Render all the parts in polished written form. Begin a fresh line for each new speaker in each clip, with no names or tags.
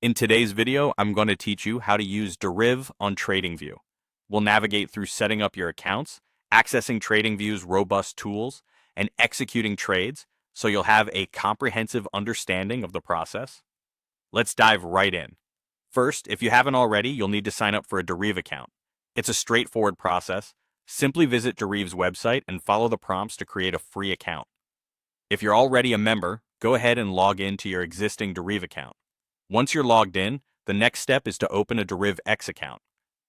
In today's video, I'm going to teach you how to use Deriv on TradingView. We'll navigate through setting up your accounts, accessing TradingView's robust tools, and executing trades so you'll have a comprehensive understanding of the process. Let's dive right in. First, if you haven't already, you'll need to sign up for a Deriv account. It's a straightforward process. Simply visit Deriv's website and follow the prompts to create a free account. If you're already a member, go ahead and log in to your existing Deriv account. Once you're logged in, the next step is to open a Deriv X account.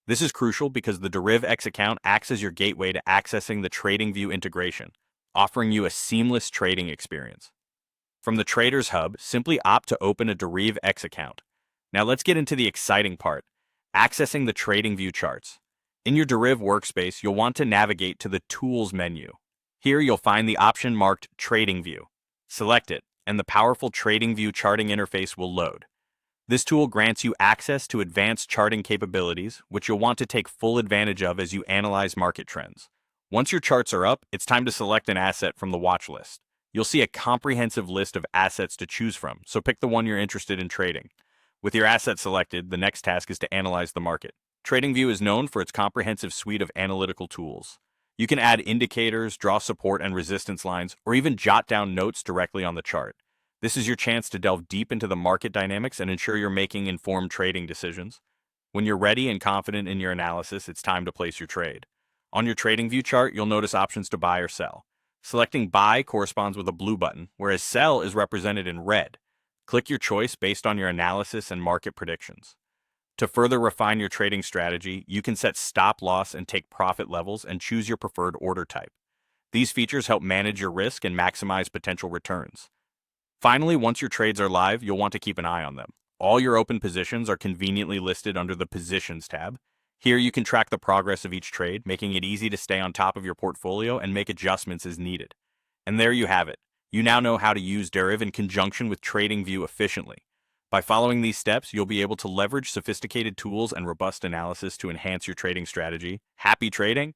This is crucial because the Deriv X account acts as your gateway to accessing the TradingView integration, offering you a seamless trading experience. From the Traders Hub, simply opt to open a Deriv X account. Now let's get into the exciting part, accessing the TradingView charts. In your Deriv workspace, you'll want to navigate to the Tools menu. Here you'll find the option marked TradingView. Select it, and the powerful TradingView charting interface will load. This tool grants you access to advanced charting capabilities, which you'll want to take full advantage of as you analyze market trends. Once your charts are up, it's time to select an asset from the watch list. You'll see a comprehensive list of assets to choose from, so pick the one you're interested in trading. With your asset selected, the next task is to analyze the market. TradingView is known for its comprehensive suite of analytical tools. You can add indicators, draw support and resistance lines, or even jot down notes directly on the chart. This is your chance to delve deep into the market dynamics and ensure you're making informed trading decisions. When you're ready and confident in your analysis, it's time to place your trade. On your TradingView chart, you'll notice options to buy or sell. Selecting buy corresponds with a blue button, whereas sell is represented in red. Click your choice based on your analysis and market predictions. To further refine your trading strategy, you can set stop loss and take profit levels and choose your preferred order type. These features help manage your risk and maximize potential returns. Finally, once your trades are live, you'll want to keep an eye on them. All your open positions are conveniently listed under the Positions tab. Here you can track the progress of each trade, making it easy to stay on top of your portfolio and make adjustments as needed. And there you have it. You now know how to use Deriv in conjunction with TradingView efficiently. By following these steps, you'll be able to leverage sophisticated tools and robust analysis to enhance your trading strategy. Happy trading!